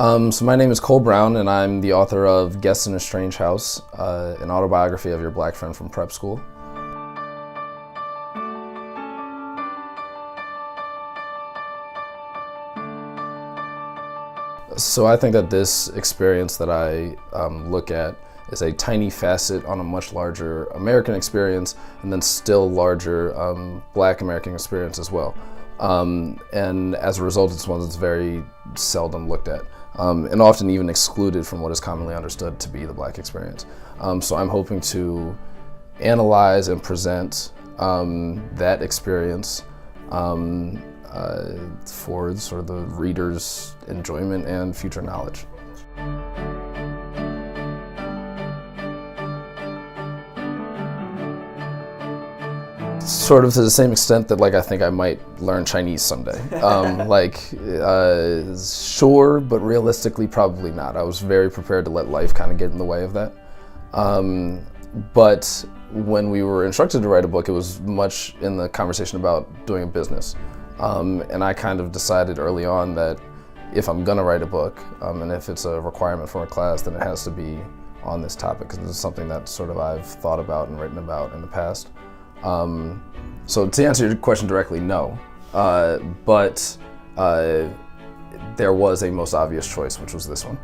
So my name is Cole Brown, and I'm the author of Guests in a Strange House, an autobiography of your black friend from prep school. So I think that this experience that I look at is a tiny facet on a much larger American experience, and then still larger Black American experience as well. And as a result, it's one that's very seldom looked at, and often even excluded from what is commonly understood to be the Black experience. So I'm hoping to analyze and present that experience for sort of the reader's enjoyment and future knowledge. Sort of to the same extent that I think I might learn Chinese someday. Sure, but realistically probably not. I was very prepared to let life kind of get in the way of that. But when we were instructed to write a book, it was much in the conversation about doing a business. And I kind of decided early on that if I'm gonna write a book, and if it's a requirement for a class, then it has to be on this topic, because this is something that sort of I've thought about and written about in the past. So to answer your question directly, no. But there was a most obvious choice, which was this one.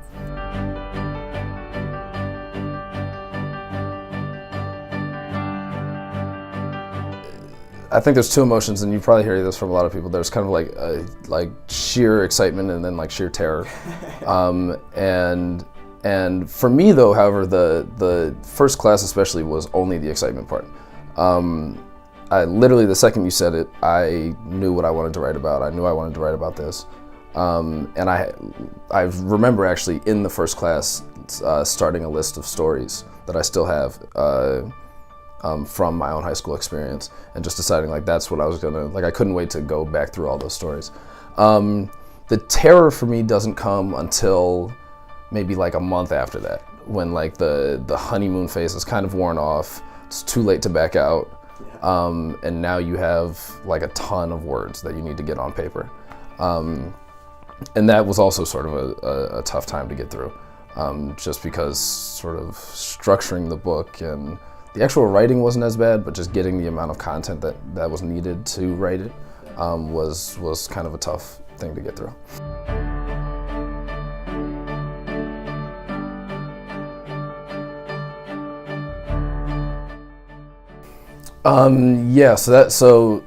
I think there's two emotions, and you probably hear this from a lot of people. There's kind of like sheer excitement and then like sheer terror. And for me though, however, the first class especially was only the excitement part. I literally, the second you said it, I knew what I wanted to write about. I knew I wanted to write about this. And I remember actually in the first class starting a list of stories that I still have from my own high school experience, and just deciding that's what I was gonna, I couldn't wait to go back through all those stories. The terror for me doesn't come until maybe a month after that, when the honeymoon phase is kind of worn off. It's too late to back out. And now you have a ton of words that you need to get on paper. And that was also sort of a tough time to get through, just because sort of structuring the book and the actual writing wasn't as bad, but just getting the amount of content that was needed to write it was kind of a tough thing to get through. Yeah, so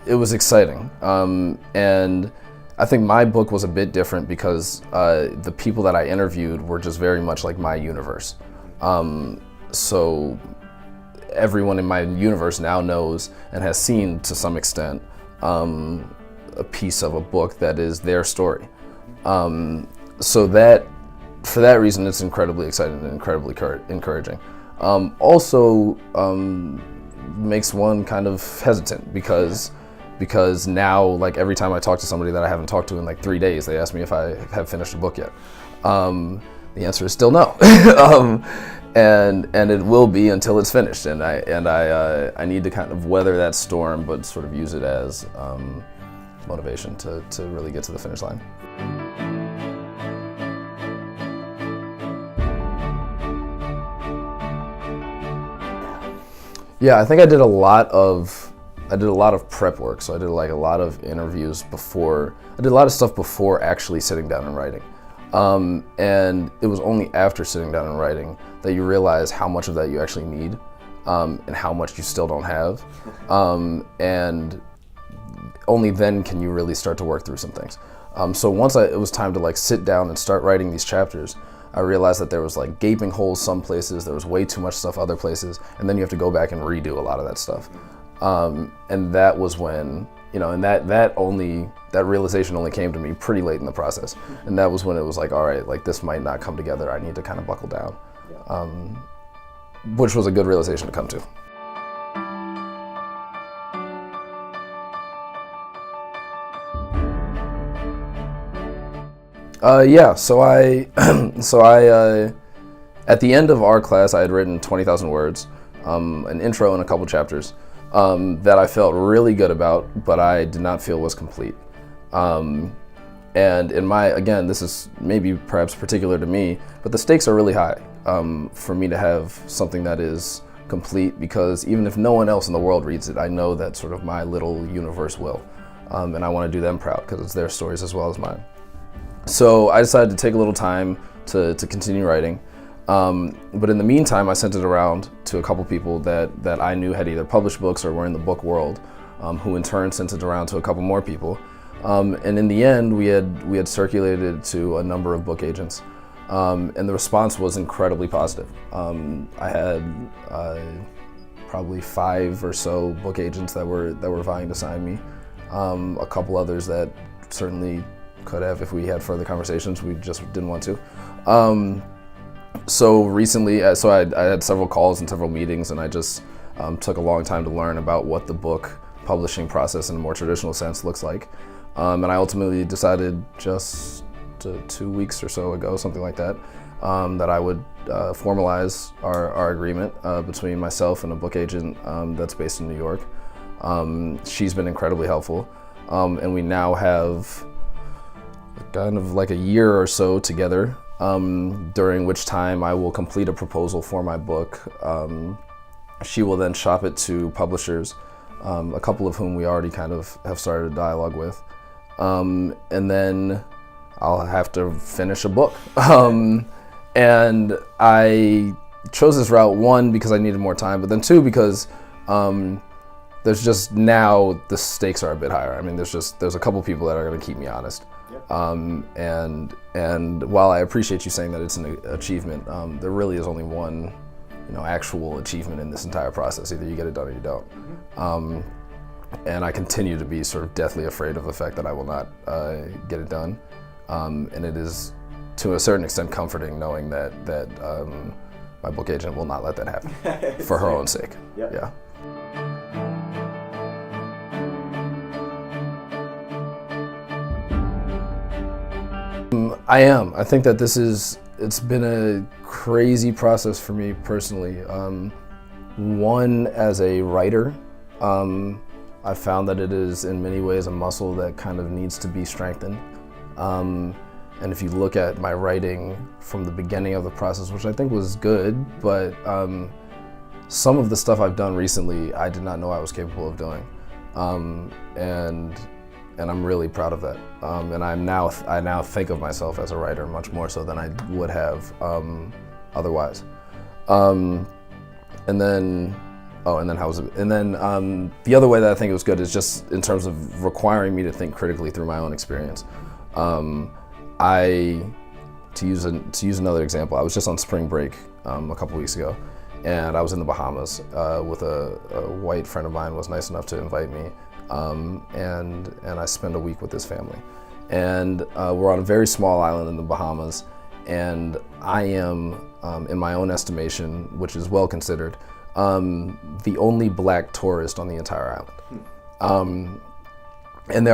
it was exciting, and I think my book was a bit different because the people that I interviewed were just very much like my universe. So everyone in my universe now knows and has seen to some extent a piece of a book that is their story. So that, for that reason, it's incredibly exciting and incredibly encouraging. Also makes one kind of hesitant because now every time I talk to somebody that I haven't talked to in 3 days, they ask me if I have finished a book yet. The answer is still no. And it will be until it's finished, and I need to kind of weather that storm, but sort of use it as motivation to really get to the finish line. Yeah, I think I did a lot of prep work. So I did a lot of interviews before. I did a lot of stuff before actually sitting down and writing. And it was only after sitting down and writing that you realize how much of that you actually need, and how much you still don't have. And only then can you really start to work through some things. So once it was time to sit down and start writing these chapters, I realized that there was gaping holes some places, there was way too much stuff other places, and then you have to go back and redo a lot of that stuff. And that was when, and that realization only came to me pretty late in the process. And that was when it was all right, this might not come together, I need to kind of buckle down. Which was a good realization to come to. Yeah, so I at the end of our class, I had written 20,000 words, an intro and a couple chapters that I felt really good about, but I did not feel was complete. And again, this is maybe perhaps particular to me, but the stakes are really high for me to have something that is complete, because even if no one else in the world reads it, I know that sort of my little universe will. And I want to do them proud because it's their stories as well as mine. So I decided to take a little time to continue writing. But in the meantime, I sent it around to a couple people that I knew had either published books or were in the book world, who in turn sent it around to a couple more people. And in the end, we had circulated it to a number of book agents. And the response was incredibly positive. I had probably 5 or so book agents that were vying to sign me. A couple others that certainly could have if we had further conversations. We just didn't want to. So recently, I had several calls and several meetings, and I just took a long time to learn about what the book publishing process in a more traditional sense looks like. And I ultimately decided just 2 weeks or so ago, something like that, that I would formalize our agreement between myself and a book agent that's based in New York. She's been incredibly helpful, and we now have kind of like a year or so together, during which time I will complete a proposal for my book. She will then shop it to publishers, a couple of whom we already kind of have started a dialogue with, and then I'll have to finish a book. And I chose this route, 1, because I needed more time, but then 2, because there's just now the stakes are a bit higher. I mean, there's a couple people that are going to keep me honest. Yep. And while I appreciate you saying that it's an achievement, there really is only one, actual achievement in this entire process. Either you get it done or you don't. Mm-hmm. And I continue to be sort of deathly afraid of the fact that I will not get it done. And it is, to a certain extent, comforting knowing that my book agent will not let that happen for her own sake. Yep. Yeah. I am. I think that it's been a crazy process for me personally. 1, as a writer, I found that it is in many ways a muscle that kind of needs to be strengthened. And if you look at my writing from the beginning of the process, which I think was good, but some of the stuff I've done recently, I did not know I was capable of doing. And I'm really proud of that. And I now think of myself as a writer much more so than I would have otherwise. And then the other way that I think it was good is just in terms of requiring me to think critically through my own experience. To use another example, I was just on spring break a couple weeks ago, and I was in the Bahamas with a white friend of mine was nice enough to invite me. And I spent a week with his family. And we're on a very small island in the Bahamas, and I am, in my own estimation, which is well considered, the only black tourist on the entire island. And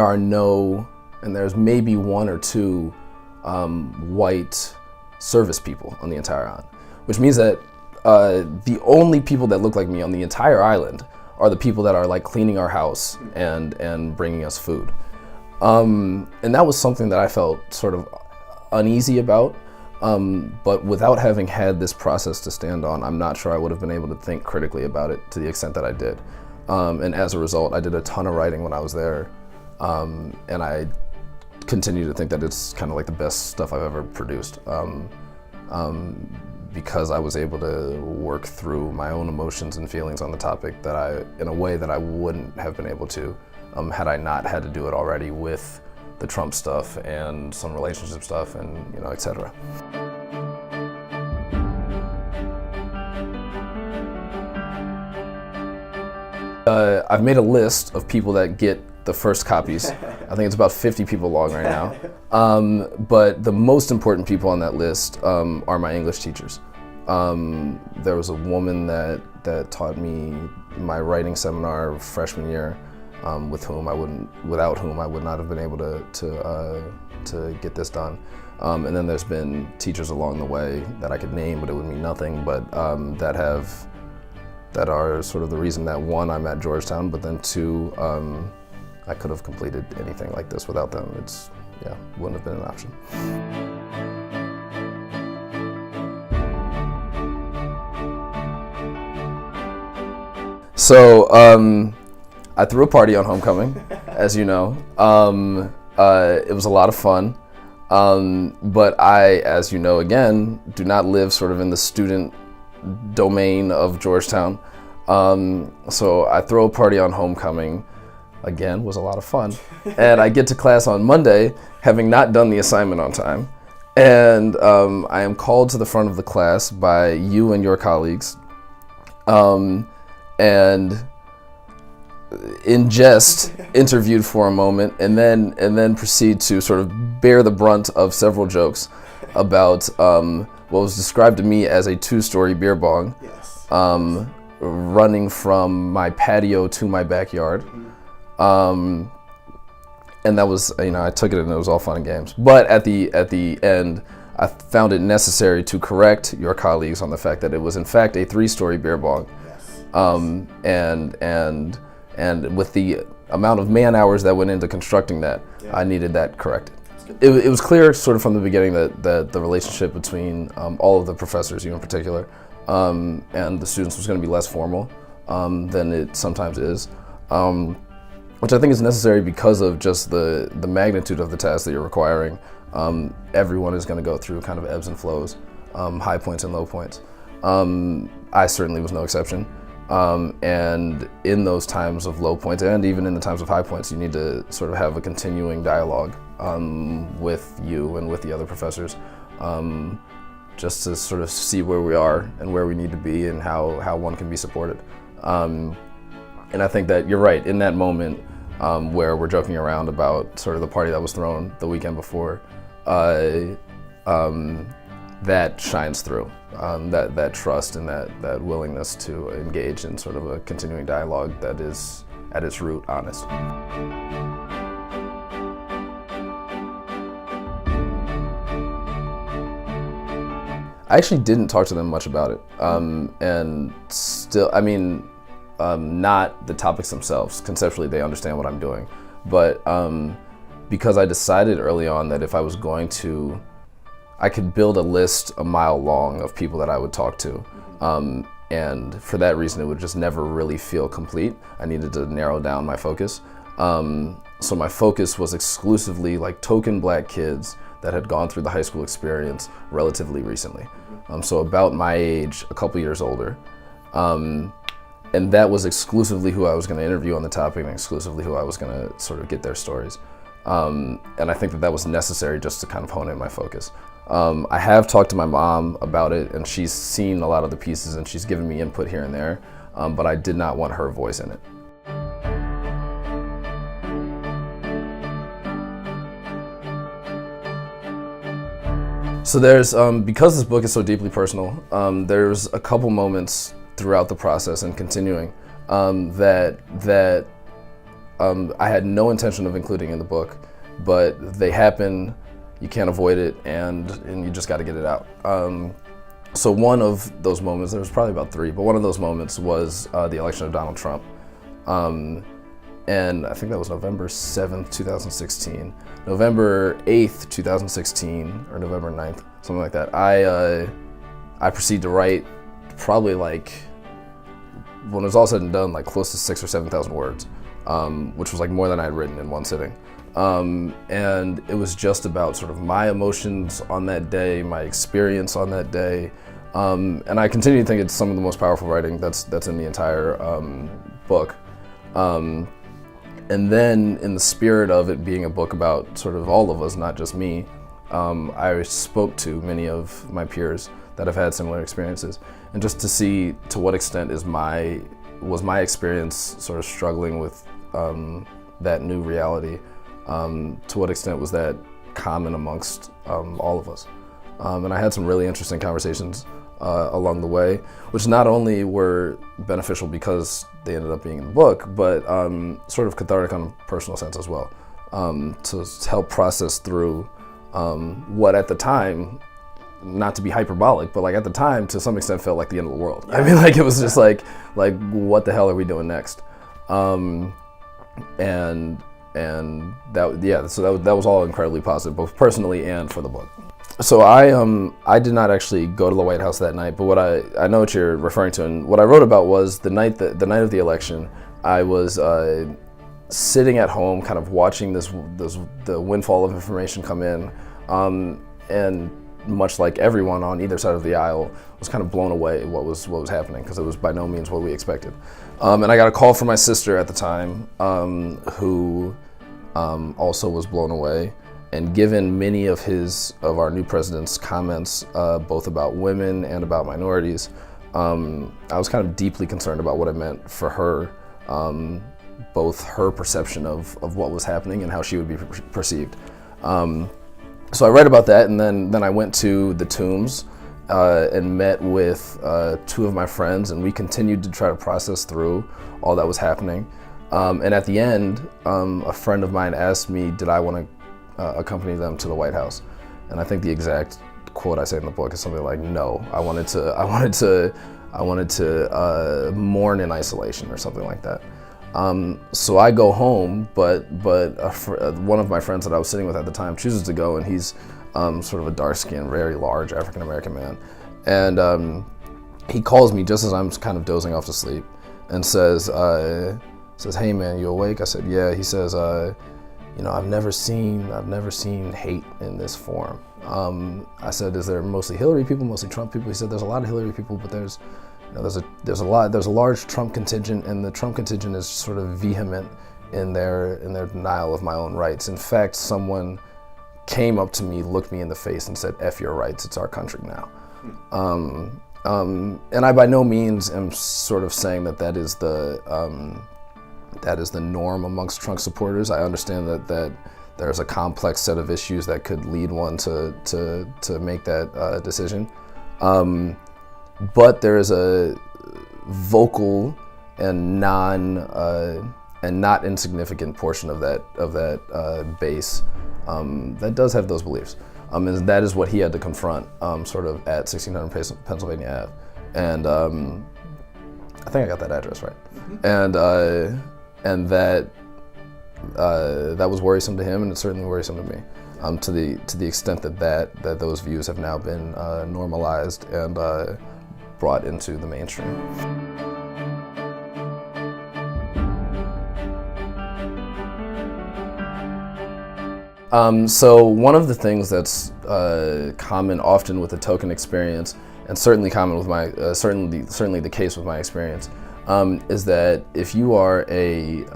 there's maybe 1 or 2 white service people on the entire island, which means that the only people that look like me on the entire island are the people that are like cleaning our house and bringing us food. And that was something that I felt sort of uneasy about, but without having had this process to stand on, I'm not sure I would have been able to think critically about it to the extent that I did. And as a result, I did a ton of writing when I was there, and I continue to think that it's kind of like the best stuff I've ever produced. Because I was able to work through my own emotions and feelings on the topic in a way that I wouldn't have been able to had I not had to do it already with the Trump stuff and some relationship stuff and, et cetera. I've made a list of people that get the first copies. I think it's about 50 people long right now. But the most important people on that list are my English teachers. There was a woman that taught me my writing seminar freshman year, without whom I would not have been able to get this done. And then there's been teachers along the way that I could name, but it would mean nothing, but that are sort of the reason that 1, I'm at Georgetown, but then 2, I could have completed anything like this without them. yeah, wouldn't have been an option. So I threw a party on homecoming, as you know. It was a lot of fun, but I, as you know, again, do not live sort of in the student domain of Georgetown. So I throw a party on homecoming. Again, was a lot of fun. And I get to class on Monday, having not done the assignment on time. And I am called to the front of the class by you and your colleagues. And in jest, interviewed for a moment, and then proceed to sort of bear the brunt of several jokes about what was described to me as a 2-story beer bong, Yes. Running from my patio to my backyard. And that was, I took it and it was all fun and games. But at the end, I found it necessary to correct your colleagues on the fact that it was in fact a 3-story beer bong. Yes. And with the amount of man hours that went into constructing that, I needed that corrected. It was clear sort of from the beginning that the relationship between all of the professors, you in particular, and the students was going to be less formal than it sometimes is, which I think is necessary because of just the magnitude of the task that you're requiring. Everyone is going to go through kind of ebbs and flows, high points and low points. I certainly was no exception. And in those times of low points, and even in the times of high points, you need to sort of have a continuing dialogue with you and with the other professors, just to sort of see where we are and where we need to be and how one can be supported. And I think that you're right, in that moment where we're joking around about sort of the party that was thrown the weekend before, that shines through. That trust and that willingness to engage in sort of a continuing dialogue that is at its root honest. I actually didn't talk to them much about it, and still, not the topics themselves. Conceptually, they understand what I'm doing, but because I decided early on that if I was going to, I could build a list a mile long of people that I would talk to. And for that reason, it would just never really feel complete. I needed to narrow down my focus. So my focus was exclusively like token Black kids that had gone through the high school experience relatively recently. So about my age, a couple years older. And that was exclusively who I was going to interview on the topic and exclusively who I was going to sort of get their stories. And I think that was necessary just to kind of hone in my focus. I have talked to my mom about it, and she's seen a lot of the pieces and she's given me input here and there, but I did not want her voice in it. So there's, because this book is so deeply personal, there's a couple moments throughout the process and continuing that I had no intention of including in the book, but they happen. You can't avoid it, and you just got to get it out. So one of those moments, there was probably about 3, but one of those moments was the election of Donald Trump. And I think that was November 7th, 2016. November 8th, 2016, or November 9th, something like that. I proceeded to write probably like, when it was all said and done, like close to 6,000 or 7,000 words, which was like more than I had written in one sitting. And it was just about sort of my emotions on that day, my experience on that day. And I continue to think it's some of the most powerful writing that's in the entire book. And then in the spirit of it being a book about sort of all of us, not just me, I spoke to many of my peers that have had similar experiences. And just to see to what extent was my experience sort of struggling with that new reality. To what extent was that common amongst all of us? And I had some really interesting conversations along the way, which not only were beneficial because they ended up being in the book, but sort of cathartic on a personal sense as well, to help process through what at the time, not to be hyperbolic, but like at the time to some extent felt like the end of the world. I mean, like it was just like what the hell are we doing next? And and that was all incredibly positive, both personally and for the book. So I did not actually go to the White House that night, but what I know what you're referring to, and what I wrote about was the night of the election. I was sitting at home, kind of watching the windfall of information come in, and much like everyone on either side of the aisle, was kind of blown away what was happening, because it was by no means what we expected. And I got a call from my sister at the time, who also was blown away. And given many of our new president's comments, both about women and about minorities, I was kind of deeply concerned about what it meant for her, both her perception of what was happening and how she would be perceived. So I read about that, and then I went to the Tombs and met with two of my friends, and we continued to try to process through all that was happening. And at the end, a friend of mine asked me, did I want to accompany them to the White House? And I think the exact quote I say in the book is something like, "No, I wanted to mourn in isolation," or something like that. So I go home, but one of my friends that I was sitting with at the time chooses to go, and he's sort of a dark-skinned, very large African-American man. And he calls me just as I'm kind of dozing off to sleep, and says, "Hey man, you awake?" I said, "Yeah." He says, "I've never seen hate in this form." I said, "Is there mostly Hillary people, mostly Trump people?" He said, "There's a lot of Hillary people, but there's a large Trump contingent, and the Trump contingent is sort of vehement in their denial of my own rights. In fact, someone came up to me, looked me in the face, and said, 'F your rights, it's our country now.'" And I by no means am sort of saying that is the norm amongst Trump supporters. I understand that there's a complex set of issues that could lead one to make that decision. But there is a vocal and not insignificant portion of that base that does have those beliefs. And that is what he had to confront, sort of at 1600 Pennsylvania Ave. And I think I got that address right. Mm-hmm. And that was worrisome to him, and it's certainly worrisome to me, to the extent that those views have now been normalized and brought into the mainstream. So one of the things that's common often with the token experience, and certainly common with my certainly the case with my experience, is that if you are a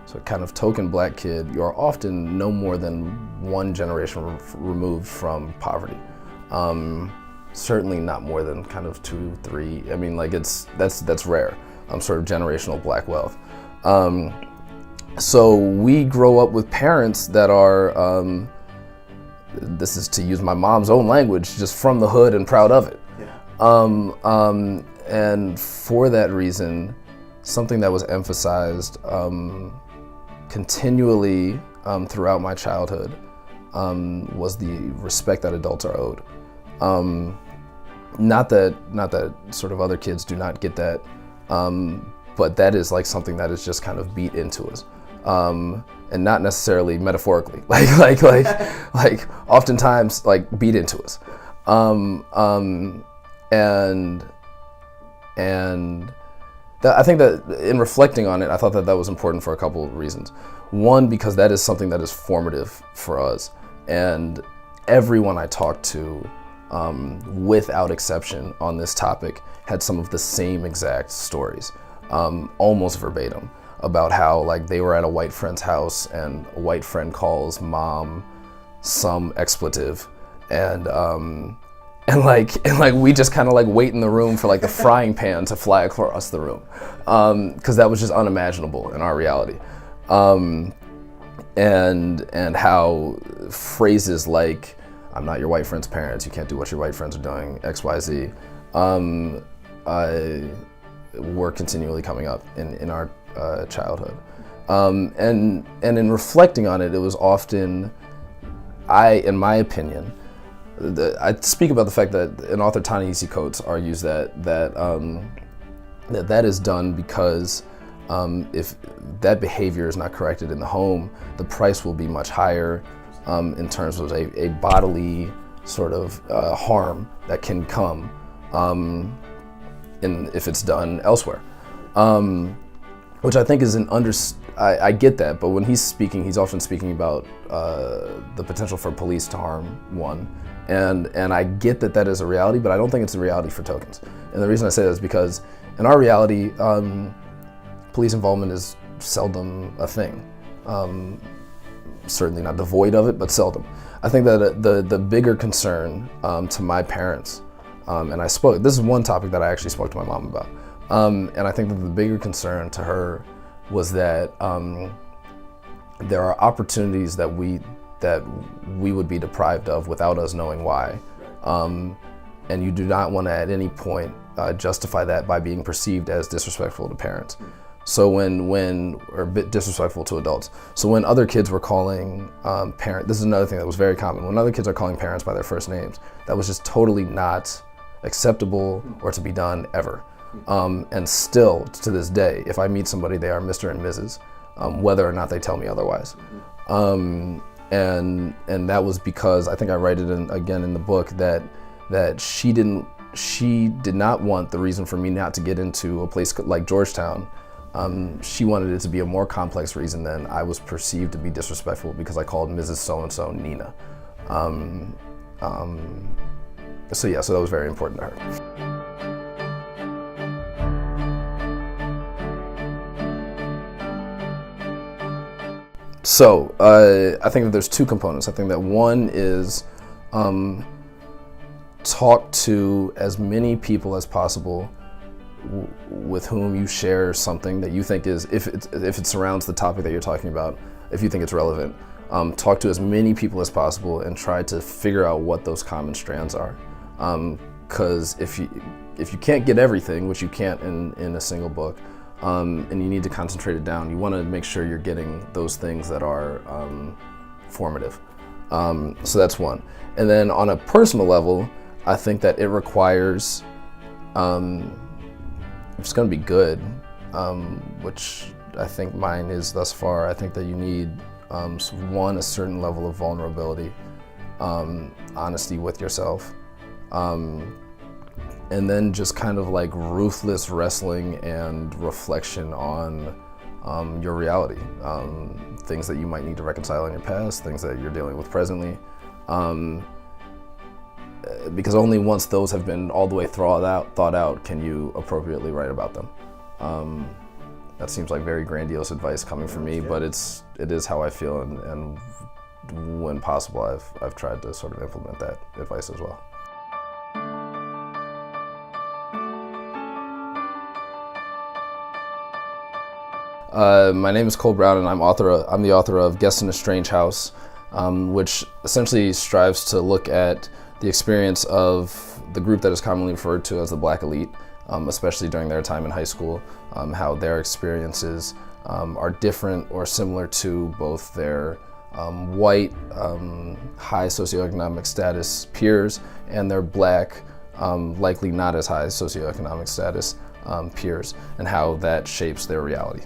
sort of kind of token black kid, you are often no more than one generation removed from poverty. Certainly not more than kind of 2, 3. I mean, like that's rare. Sort of generational black wealth. So we grow up with parents that are, this is to use my mom's own language, just from the hood and proud of it. Yeah. And for that reason, something that was emphasized continually throughout my childhood was the respect that adults are owed. Not that sort of other kids do not get that, but that is like something that is just kind of beat into us. And not necessarily metaphorically, like oftentimes like beat into us. And I think that in reflecting on it, I thought that was important for a couple of reasons. One, because that is something that is formative for us, and everyone I talked to, without exception on this topic, had some of the same exact stories, almost verbatim, about how like they were at a white friend's house and a white friend calls mom some expletive, and we just kind of like wait in the room for like the frying pan to fly across the room, because that was just unimaginable in our reality. And how phrases like "I'm not your white friend's parents, you can't do what your white friends are doing, XYZ," were continually coming up in our childhood. And in reflecting on it, it was often, in my opinion, I speak about the fact that an author, Ta-Nehisi Coates, argues that is done because If that behavior is not corrected in the home, the price will be much higher in terms of a bodily sort of harm that can come if it's done elsewhere. Which I think is I get that, but when he's speaking, he's often speaking about the potential for police to harm one. And I get that is a reality, but I don't think it's a reality for tokens. And the reason I say that is because in our reality, police involvement is seldom a thing. Certainly not devoid of it, but seldom. I think that the bigger concern to my parents, and this is one topic that I actually spoke to my mom about, and I think that the bigger concern to her was that there are opportunities that we would be deprived of without us knowing why. And you do not want to at any point justify that by being perceived as disrespectful to parents. So or a bit disrespectful to adults. So when other kids were calling this is another thing that was very common. When other kids are calling parents by their first names, that was just totally not acceptable or to be done ever. And still to this day, if I meet somebody, they are Mr. and Mrs., whether or not they tell me otherwise. And that was because I think I write it again in the book that she did not want the reason for me not to get into a place like Georgetown. She wanted it to be a more complex reason than I was perceived to be disrespectful because I called Mrs. So-and-so Nina. So that was very important to her. So I think that there's two components. I think that one is talk to as many people as possible with whom you share something that you think is, if it surrounds the topic that you're talking about, if you think it's relevant, talk to as many people as possible and try to figure out what those common strands are. Because if you can't get everything, which you can't in a single book, and you need to concentrate it down, you want to make sure you're getting those things that are formative. So that's one. And then on a personal level, I think that it requires, if it's going to be good, which I think mine is thus far, I think that you need, a certain level of vulnerability, honesty with yourself, and then just kind of like ruthless wrestling and reflection on your reality, things that you might need to reconcile in your past, things that you're dealing with presently, because only once those have been all the way thought out can you appropriately write about them. That seems like very grandiose advice coming from me, but it is how I feel, and when possible, I've tried to sort of implement that advice as well. My name is Cole Brown, and I'm the author of Guest in a Strange House, which essentially strives to look at the experience of the group that is commonly referred to as the Black elite, especially during their time in high school, how their experiences are different or similar to both their white, high socioeconomic status peers and their Black, likely not as high socioeconomic status peers, and how that shapes their reality.